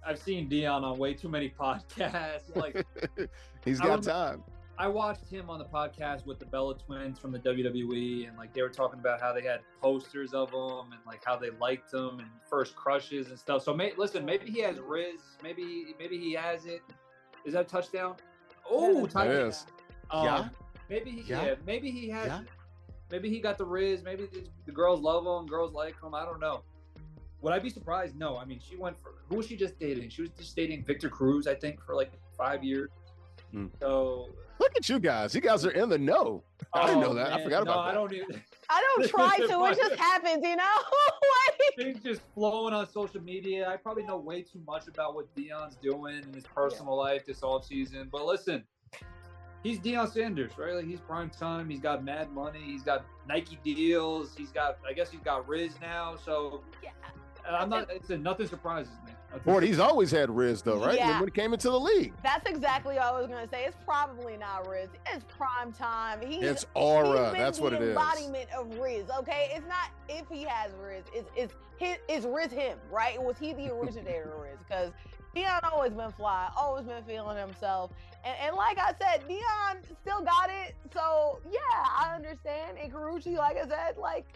Deion on way too many podcasts. Like, he's got time. I watched him on the podcast with the Bella Twins from the WWE, and like they were talking about how they had posters of him and like how they liked him and first crushes and stuff. So listen, maybe he has Riz, maybe he has it. Is that a touchdown? Oh, touchdown! It is. Maybe he has it. Maybe he got the Riz. Maybe the girls love him, girls like him. I don't know. Would I be surprised? No. I mean, who was she just dating? She was just dating Victor Cruz, I think, for like 5 years. So look at you guys. You guys are in the know. I didn't know that. Man. I forgot about that. I don't try to. It just happens, you know? Things just flowing on social media. I probably know way too much about what Deion's doing in his personal life this offseason. But listen, he's Deion Sanders, right? Like, he's prime time. He's got mad money. He's got Nike deals. I guess he's got Riz now. So nothing surprises me. Ford, he's always had Riz, though, right? Yeah. When he came into the league. That's exactly what I was going to say. It's probably not Riz. It's prime time. It's aura. He's That's what it is. embodiment of Riz, okay? It's not if he has Riz. It's Riz him, right? Was he the originator of Riz? Because Deion always been fly, always been feeling himself. And like I said, Deion still got it. So, yeah, I understand. And Karrueche, like I said, like,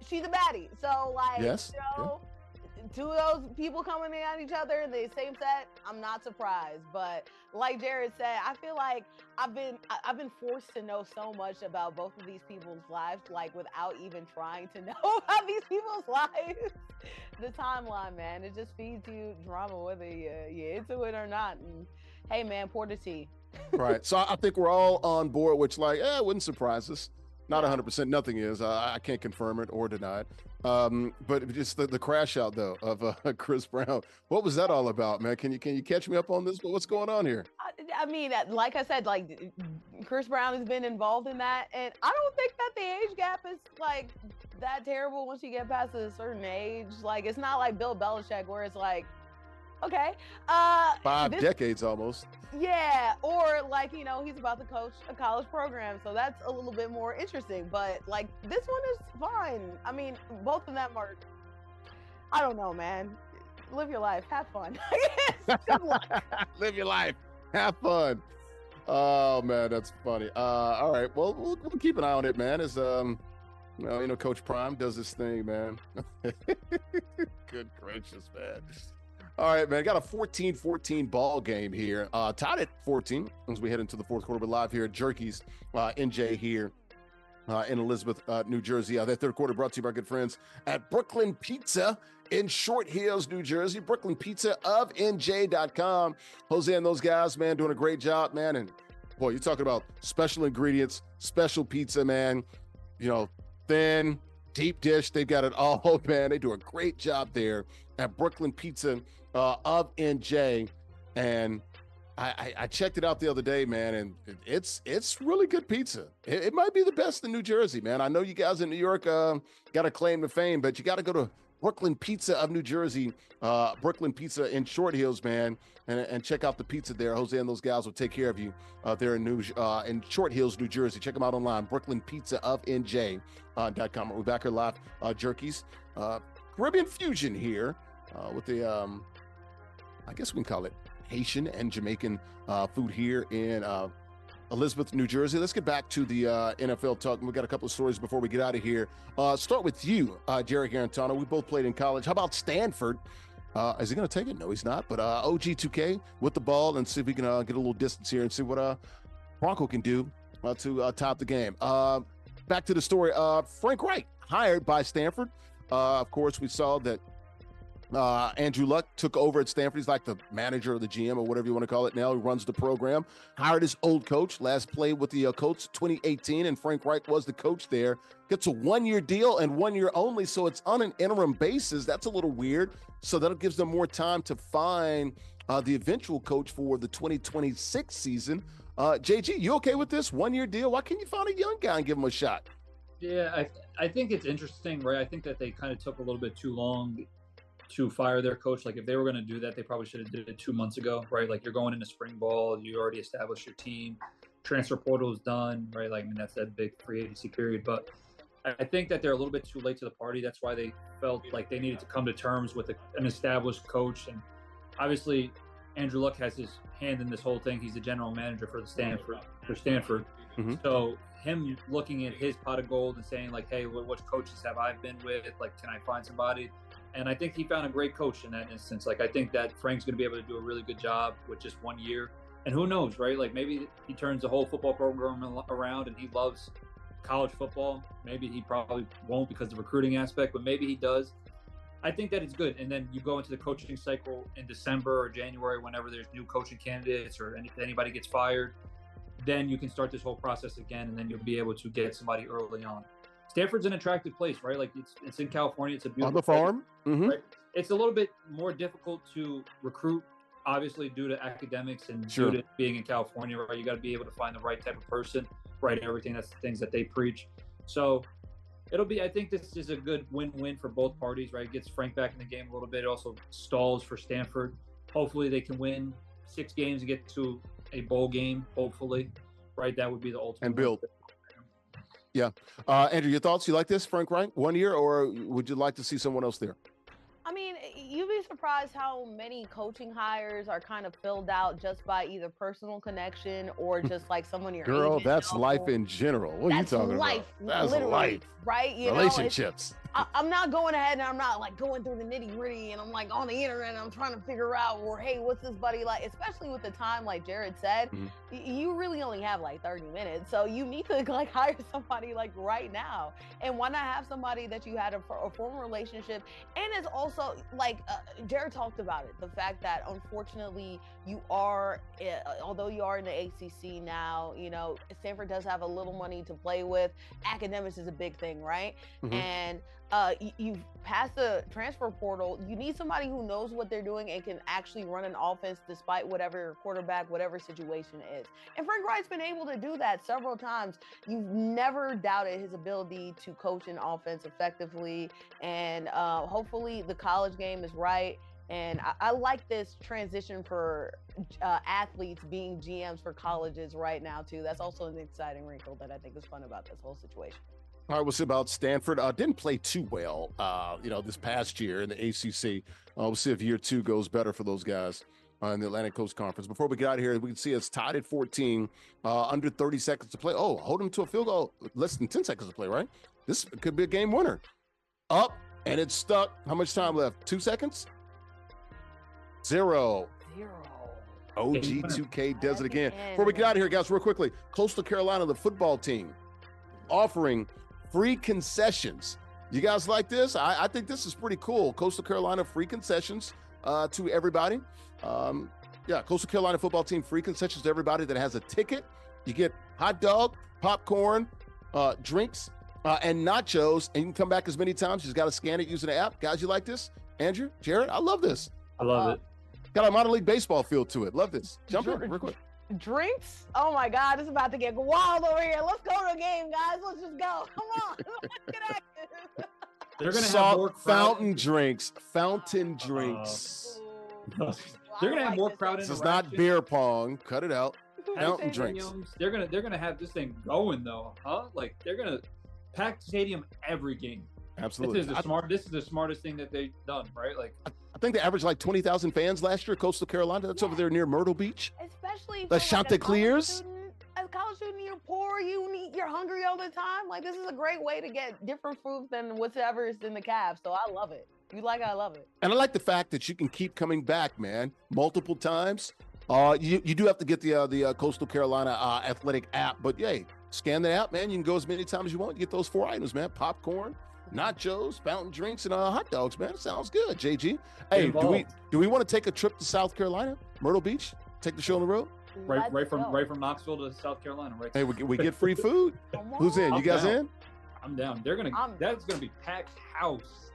she's a baddie. So, like, yes. you know, two of those people coming in on each other in the same set, I'm not surprised. But like Jarrett said, I feel like I've been forced to know so much about both of these people's lives, like, without even trying to know about these people's lives. The timeline, man, it just feeds you drama whether you're into it or not. And hey, man, pour the tea. Right. So I think we're all on board, which, like, it wouldn't surprise us. Not 100%. Nothing is. I can't confirm it or deny it. But just the crash out, though, of Chris Brown. What was that all about, man? Can you catch me up on this? What's going on here? I mean, like I said, like, Chris Brown has been involved in that, and I don't think that the age gap is, like, that terrible once you get past a certain age. Like, it's not like Bill Belichick where it's like, okay. 5 decades almost. Yeah, or like, you know, he's about to coach a college program, so that's a little bit more interesting. But like, this one is fine. I mean, both of them are, I don't know, man. Live your life, have fun. Good luck. Live your life, have fun. Oh man, that's funny. All right, well, we'll keep an eye on it, man. As you know, Coach Prime does this thing, man. Good gracious, man. All right, man. Got a 14-14 ball game here. Tied at 14 as we head into the fourth quarter. We're live here at Jerky's NJ here in Elizabeth, New Jersey. That third quarter brought to you by our good friends at Brooklyn Pizza in Short Hills, New Jersey. Brooklyn Pizza of NJ.com. Jose and those guys, man, doing a great job, man. And boy, you're talking about special ingredients, special pizza, man. You know, thin, deep dish. They've got it all, man. They do a great job there at Brooklyn Pizza of NJ. And I checked it out the other day, man, and it's really good pizza. It might be the best in New Jersey, man. I know you guys in New York got a claim to fame, but you got to go to Brooklyn Pizza of New Jersey, Brooklyn Pizza in Short Hills, man, and check out the pizza there. Jose and those guys will take care of you there in Short Hills, New Jersey. Check them out online, Brooklyn Pizza of NJ.com. We're back here live, Jerky's Caribbean Fusion here with the, I guess we can call it Haitian and Jamaican food here in Elizabeth, New Jersey. Let's get back to the NFL talk. We've got a couple of stories before we get out of here. Start with you, Jarrett Guarantano. We both played in college. How about Stanford? Is he going to take it? No, he's not. But OG2K with the ball, and see if we can get a little distance here and see what Bronco can do to top the game. Back to the story. Frank Reich, hired by Stanford. Of course, we saw that Andrew Luck took over at Stanford. He's like the manager or the GM or whatever you want to call it now. He runs the program. Hired his old coach. Last played with the Colts 2018, and Frank Reich was the coach there. Gets a 1-year deal and 1 year only, so it's on an interim basis. That's a little weird. So that gives them more time to find the eventual coach for the 2026 season. JG, you okay with this 1-year deal? Why can't you find a young guy and give him a shot? Yeah, I think it's interesting, right? I think that they kind of took a little bit too long to fire their coach. Like, if they were going to do that, they probably should have did it 2 months ago, right? Like, you're going into spring ball, you already established your team, transfer portal is done, right? Like, I mean, that's that big free agency period. But I think that they're a little bit too late to the party. That's why they felt like they needed to come to terms with an established coach. And obviously, Andrew Luck has his hand in this whole thing. He's the general manager for Stanford. Mm-hmm. So him looking at his pot of gold and saying, like, hey, what coaches have I been with? Like, can I find somebody? And I think he found a great coach in that instance. Like, I think that Frank's going to be able to do a really good job with just 1 year. And who knows, right? Like, maybe he turns the whole football program around and he loves college football. Maybe he probably won't because of the recruiting aspect, but maybe he does. I think that it's good. And then you go into the coaching cycle in December or January, whenever there's new coaching candidates or anybody gets fired. Then you can start this whole process again, and then you'll be able to get somebody early on. Stanford's an attractive place, right? Like it's in California. It's a beautiful on the farm. Place, right? It's a little bit more difficult to recruit, obviously, due to academics and due to being in California, right? You got to be able to find the right type of person, right? Everything that's the things that they preach. So I think this is a good win-win for both parties, right? It gets Frank back in the game a little bit. It also stalls for Stanford. Hopefully they can win 6 games and get to a bowl game, hopefully, right? That would be the ultimate. And build. Yeah. Andrew, your thoughts? You like this, Frank Reich, 1 year, or would you like to see someone else there? I mean, you'd be surprised how many coaching hires are kind of filled out just by either personal connection or just like someone your Girl, agent that's knows. life in general. What are you talking life, about? That's life. Right? You Relationships. I'm not going ahead and I'm not like going through the nitty gritty and I'm like on the internet and I'm trying to figure out, well, hey, what's this buddy like? Especially with the time, like Jarrett said, you really only have like 30 minutes. So you need to like hire somebody like right now. And why not have somebody that you had a former relationship? And it's also like Jarrett talked about it, the fact that unfortunately you are, although you are in the ACC now, you know, Stanford does have a little money to play with. Academics is a big thing, right? And you've passed the transfer portal. You need somebody who knows what they're doing and can actually run an offense despite whatever quarterback, whatever situation is. And Frank Reich's been able to do that several times. You've never doubted his ability to coach an offense effectively. And hopefully the college game is right. And I like this transition for athletes being GMs for colleges right now, too. That's also an exciting wrinkle that I think is fun about this whole situation. All right, we'll see about Stanford. Didn't play too well, this past year in the ACC. We'll see if year 2 goes better for those guys in the Atlantic Coast Conference. Before we get out of here, we can see it's tied at 14, under 30 seconds to play. Oh, hold them to a field goal, less than 10 seconds to play, right? This could be a game winner. Up, and it's stuck. How much time left? 2 seconds? 0. OG2K does it again. Before we get out of here, guys, real quickly, Coastal Carolina, the football team, offering free concessions. You guys like this? I think this is pretty cool. Coastal Carolina free concessions to everybody. Coastal Carolina football team free concessions to everybody that has a ticket. You get hot dog, popcorn, drinks, and nachos, and you can come back as many times. You just got to scan it using the app. Guys, you like this? Andrew, Jarrett, I love this. I love it. Got a minor league baseball feel to it. Love this. Jump in real quick. Drinks? Oh my God, it's about to get wild over here. Let's go to a game, guys. Let's just go. Come on. Let's get active. They're gonna have more fountain drinks. Fountain drinks. They're gonna have more crowd. This is not beer pong. Cut it out. Fountain drinks. They're gonna have this thing going though, huh? Like they're gonna pack the stadium every game. Absolutely. This is the smartest thing that they've done, right? Like I think they averaged like 20,000 fans last year, Coastal Carolina. That's over there near Myrtle Beach. Especially the Chanticleers. As a college student, you're poor, you're hungry all the time. Like this is a great way to get different foods than whatever is in the cab. So I love it. I love it. And I like the fact that you can keep coming back, man, multiple times. You do have to get the Coastal Carolina athletic app, but yay, scan the app, man. You can go as many times as you want. You get those 4 items, man. Popcorn, nachos, fountain drinks, and hot dogs, man. Sounds good, JG. Hey, do we want to take a trip to South Carolina, Myrtle Beach? Take the show on the road? Right from Knoxville to South Carolina, right? Hey, we get free food. Who's in? You guys in? I'm down. That's gonna be packed house.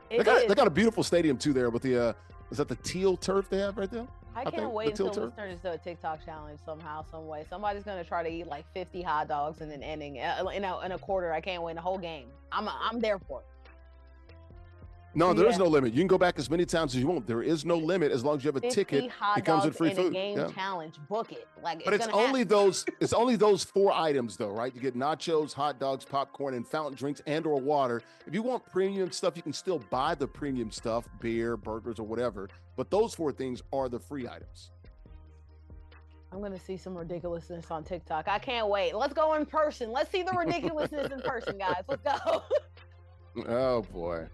They got a beautiful stadium too there with the is that the teal turf they have right there? I can't wait until this turns into a TikTok challenge somehow, some way. Somebody's gonna try to eat like 50 hot dogs and then ending in a quarter. I can't win the whole game. I'm there for it. No, there is no limit. You can go back as many times as you want. There is no limit as long as you have a ticket. It comes with free food. Game challenge, book it. But it's only those. It's only those 4 items, though, right? You get nachos, hot dogs, popcorn, and fountain drinks and/or water. If you want premium stuff, you can still buy the premium stuff, beer, burgers, or whatever. But those 4 things are the free items. I'm going to see some ridiculousness on TikTok. I can't wait. Let's go in person. Let's see the ridiculousness in person, guys. Let's go. Oh boy.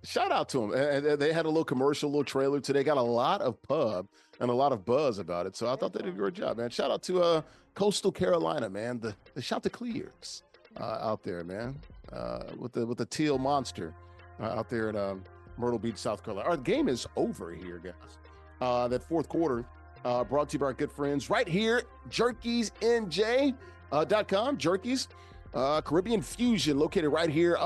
Shout out to them. And they had a little commercial, little trailer today. Got a lot of pub and a lot of buzz about it. So I thought they did a great job, man. Shout out to Coastal Carolina, man. The Chanticleers out there, man. With the teal monster out there at Myrtle Beach, South Carolina. Our game is over here, guys. That fourth quarter brought to you by our good friends right here, jerkiesnj.com, Jerkies. Caribbean Fusion located right here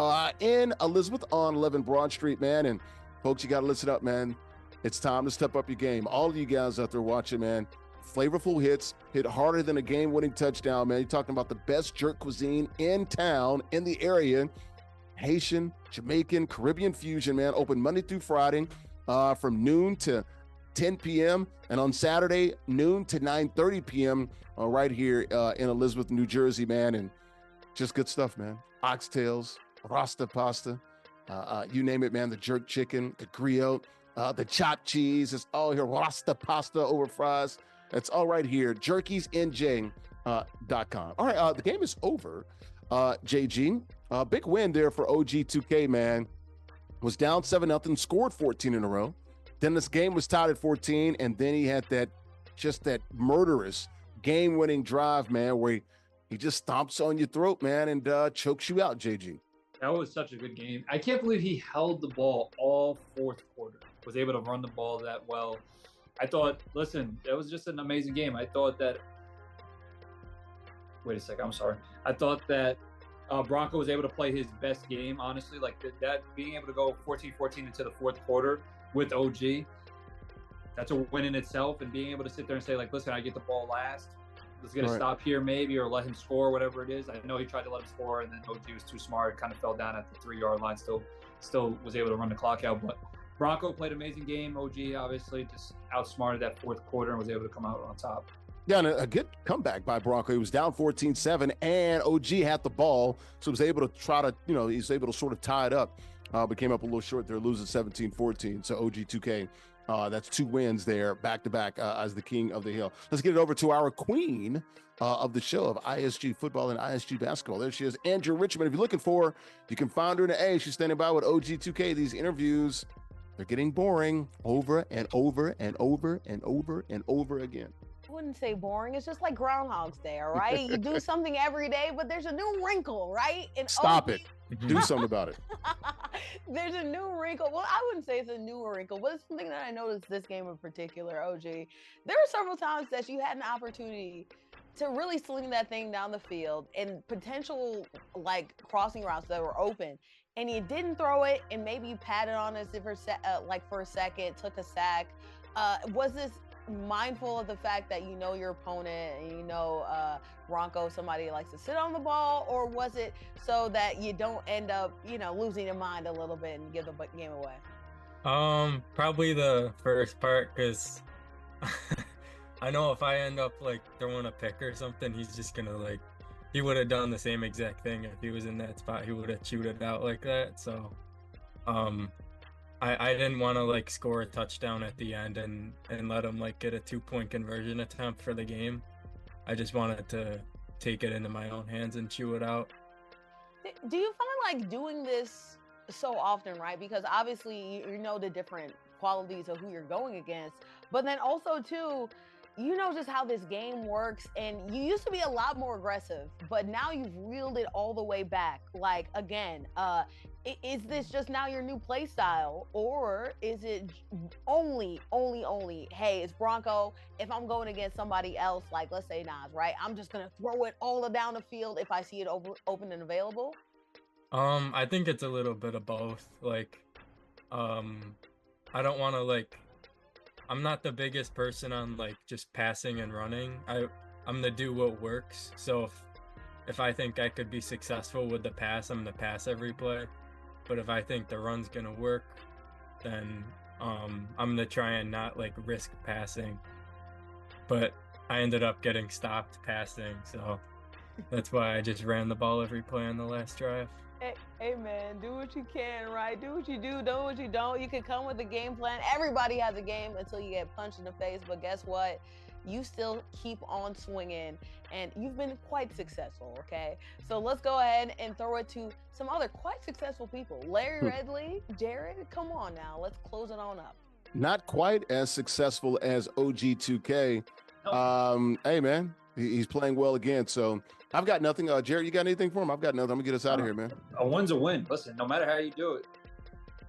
in Elizabeth on 11 Broad Street, man. And folks, you got to listen up, man. It's time to step up your game. All of you guys out there watching, man, flavorful hits, hit harder than a game-winning touchdown, man. You're talking about the best jerk cuisine in town, in the area. Haitian, Jamaican, Caribbean Fusion, man. Open Monday through Friday from noon to 10 p.m. and on Saturday, noon to 9:30 p.m. Right here in Elizabeth, New Jersey, man. And just good stuff, man. Oxtails, rasta pasta, you name it, man. The jerk chicken, the griot, the chopped cheese. It's all here. Rasta pasta over fries. It's all right here. jerkiesnj.com. All right, the game is over. JG, big win there for OG2K, man. Was down 7-0, scored 14 in a row. Then this game was tied at 14, and then he had that murderous game-winning drive, man, where he just stomps on your throat, man, and chokes you out, JG. That was such a good game. I can't believe he held the ball all fourth quarter, was able to run the ball that well. I thought, listen, it was just an amazing game. I thought that, wait a second, I'm sorry. I thought that Bronco was able to play his best game, honestly. Like that being able to go 14-14 into the fourth quarter with OG, that's a win in itself. And being able to sit there and say, like, listen, I get the ball last. Let's get a stop here maybe, or let him score, whatever it is. I know he tried to let him score, and then OG was too smart, kind of fell down at the 3-yard line, still was able to run the clock out. But Bronco played an amazing game. OG obviously just outsmarted that fourth quarter and was able to come out on top. Yeah, and a good comeback by Bronco. He was down 14-7, and OG had the ball, so he was able to he's able to sort of tie it up, but came up a little short there, losing 17-14. So OG2K, that's 2 wins there, back-to-back as the king of the hill. Let's get it over to our queen of the show of ISG football and ISG basketball. There she is, Andrea Richmond. If you're looking for her, you can find her in the A. She's standing by with OG2K. These interviews, they're getting boring over and over and over and over and over again. I wouldn't say boring. It's just like Groundhog's Day, all right? You do something every day, but there's a new wrinkle, right? And Stop it. Do something about it. There's a new wrinkle. Well, I wouldn't say it's a new wrinkle, but it's something that I noticed this game in particular, OG. There were several times that you had an opportunity to really sling that thing down the field and potential, like, crossing routes that were open. And you didn't throw it, and maybe you patted on it for a second, took a sack. Was this mindful of the fact that you know your opponent and you know Bronco, somebody likes to sit on the ball, or was it so that you don't end up, losing your mind a little bit and give the game away? Probably the first part, because I know if I end up like throwing a pick or something, he's just gonna he would have done the same exact thing if he was in that spot. He would have chewed it out like that. So I didn't want to score a touchdown at the end and let him get a 2-point conversion attempt for the game. I just wanted to take it into my own hands and chew it out. Do you find doing this so often, right? Because obviously you know the different qualities of who you're going against, but then also too, you know just how this game works, and you used to be a lot more aggressive, but now you've reeled it all the way back. Again, is this just now your new play style, or is it only, hey, it's Bronco, if I'm going against somebody else, let's say Nas, right? I'm just going to throw it all down the field if I see it open and available? I think it's a little bit of both. I don't want to I'm not the biggest person on just passing and running. I'm gonna do what works. So if I think I could be successful with the pass, I'm gonna pass every play. But if I think the run's gonna work, then I'm gonna try and not risk passing. But I ended up getting stopped passing, so that's why I just ran the ball every play on the last drive. Hey man, do what you can, right? Do what you do what you don't. You can come with a game plan. Everybody has a game until you get punched in the face, but guess what? You still keep on swinging, and you've been quite successful, okay? So let's go ahead and throw it to some other quite successful people. Larry Ridley, Jarrett, come on now. Let's close it on up. Not quite as successful as OG2K. Nope. Hey man, he's playing well again, so I've got nothing. Jarrett, you got anything for him? I've got nothing. I'm gonna get us out of here, man. A win's a win. Listen, no matter how you do it,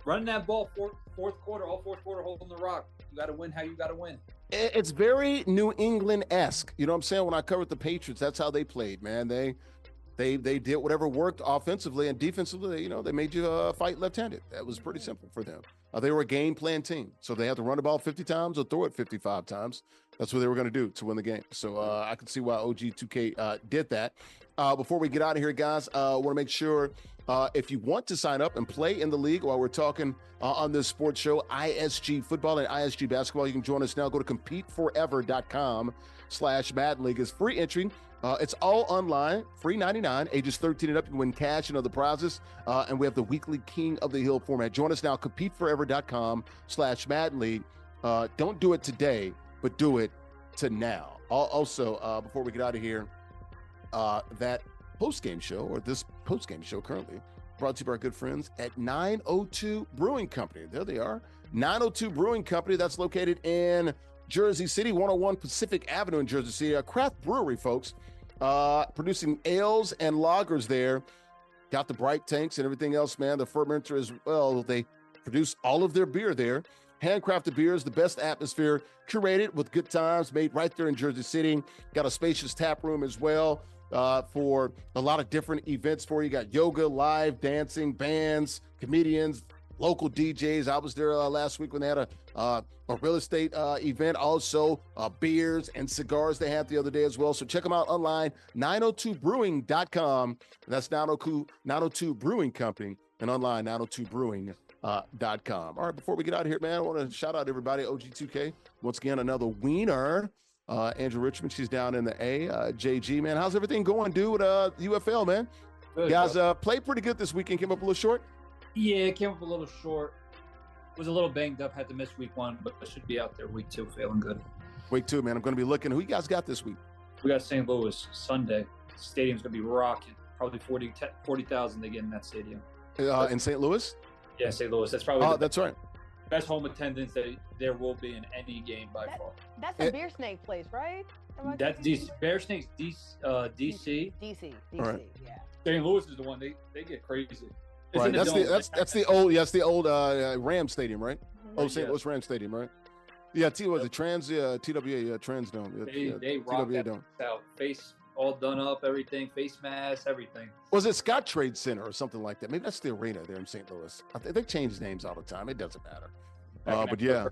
running that ball fourth quarter, all fourth quarter, holding the rock. You got to win how you got to win. It's very New England-esque. You know what I'm saying? When I covered the Patriots, that's how they played, man. They did whatever worked offensively, and defensively, you know, they made you fight left-handed. That was pretty simple for them. They were a game plan team, so they had to run the ball 50 times or throw it 55 times. That's what they were going to do to win the game. So I can see why OG2K did that. Before we get out of here, guys, I want to make sure if you want to sign up and play in the league while we're talking on this sports show, ISG football and ISG basketball, you can join us now. Go to competeforever.com/Madden League. It's free entry. It's all online, free 99, ages 13 and up. You can win cash and other prizes. And we have the weekly King of the Hill format. Join us now, competeforever.com/Madden League. Don't do it today, but do it to now. Also, before we get out of here, that post-game show, or this post-game show currently, brought to you by our good friends at 902 Brewing Company. There they are. 902 Brewing Company. That's located in Jersey City, 101 Pacific Avenue in Jersey City. A craft brewery, folks. Producing ales and lagers there. Got the bright tanks and everything else, man. The fermenter as well. They produce all of their beer there. Handcrafted beers, the best atmosphere, curated with good times, made right there in Jersey City. Got a spacious tap room as well for a lot of different events for you. Got yoga, live dancing, bands, comedians, local DJs. I was there last week when they had a real estate event. Also, beers and cigars they had the other day as well. So check them out online, 902brewing.com. That's 902 Brewing Company, and online, 902brewing.com. All right, before we get out of here, man, I want to shout out everybody. OG2K, once again, another wiener. Andrea Richmond, she's down in the A. JG, man, how's everything going, dude, with UFL, man? Good, guys, played pretty good this weekend. Came up a little short? Yeah, it came up a little short. Was a little banged up, had to miss week 1, but I should be out there week 2, feeling good. Week 2, man, I'm going to be looking. Who you guys got this week? We got St. Louis Sunday. Stadium's going to be rocking. Probably 40,000 to get in that stadium. In St. Louis? Yeah, St. Louis. That's probably that's right. Best home attendance that there will be in any game by far. That's a beer snake place, right? That's DC. Bear Snakes, DC. DC, right. Yeah. St. Louis is the one. They get crazy. Right. That's the old Ram Stadium, right? Oh, St. Louis Ram Stadium, right? Yeah, was it Trans? Yeah, TWA, Trans Dome. They rock that out. Face all done up, everything, face mask, everything. Was it Scott Trade Center or something like that? Maybe that's the arena there in St. Louis. They change names all the time. It doesn't matter. But yeah.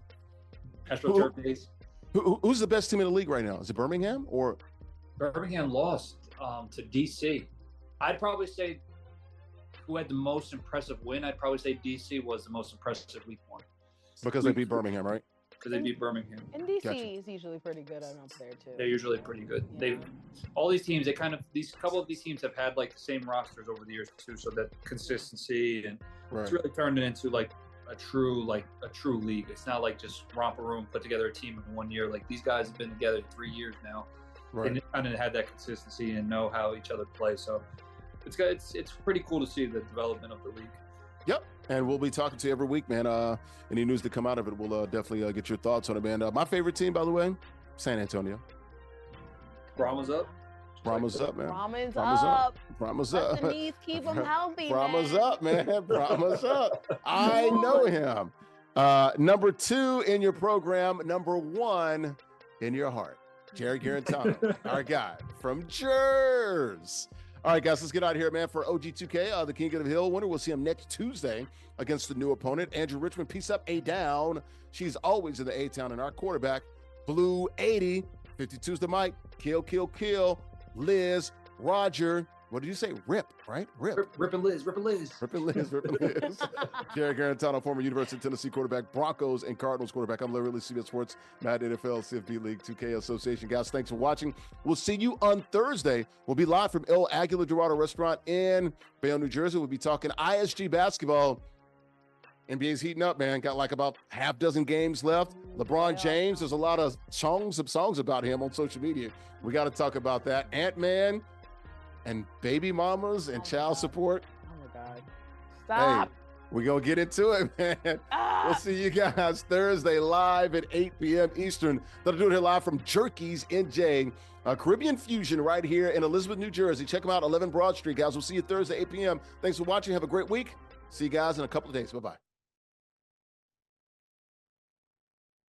AstroTurf days. Who's the best team in the league right now? Is it Birmingham or? Birmingham lost to DC. I'd probably say who had the most impressive win. I'd probably say DC was the most impressive week 1. Because they beat Birmingham, right? Because they beat Birmingham. And DC is usually pretty good up there too. They're usually pretty good. Yeah. All these teams, a couple of these teams have had like the same rosters over the years too, so that consistency and it's really turned it into like a true league. It's not like just romper room, put together a team in 1 year. Like these guys have been together 3 years now, and they kind of had that consistency and know how each other play. So it's pretty cool to see the development of the league. Yep. And we'll be talking to you every week, man. Any news to come out of it, we'll definitely get your thoughts on it, man. My favorite team, by the way, San Antonio. Brahma's up. Brahma's up, man. Brahma's up. Brahma's Let up. the knees keep them healthy, Brahma's man. up, man. Brahma's up. I know him. Number 2 in your program, number 1 in your heart. Jerry Guarantano, our guy from Jersey. All right, guys, let's get out of here, man. For OG2K, the King of the Hill winner, we'll see him next Tuesday against the new opponent. Andrew Richmond, peace up, A down. She's always in the A-town, and our quarterback, Blue 80, 52's the mic. Kill, kill, kill. Liz, Roger. What did you say? Rip, right? Rip. Rip and Liz. Rip and Liz. Rip and Liz. Rip and Liz. Jerry Guarantano, former University of Tennessee quarterback, Broncos and Cardinals quarterback. I'm Larry Ridley, CBS Sports, Madden NFL, CFB League, 2K Association. Guys, thanks for watching. We'll see you on Thursday. We'll be live from El Aguila Dorado Restaurant in Bayonne, New Jersey. We'll be talking ISG basketball. NBA's heating up, man. Got like about half dozen games left. LeBron James, there's a lot of songs about him on social media. We got to talk about that. Ant-Man and baby mamas and child support. Oh my God. Stop. Hey, we're going to get into it, man. We'll see you guys Thursday live at 8 p.m. Eastern. That'll do it here live from Jerky's NJ, Caribbean Fusion right here in Elizabeth, New Jersey. Check them out, 11 Broad Street, guys. We'll see you Thursday, 8 p.m. Thanks for watching. Have a great week. See you guys in a couple of days. Bye-bye.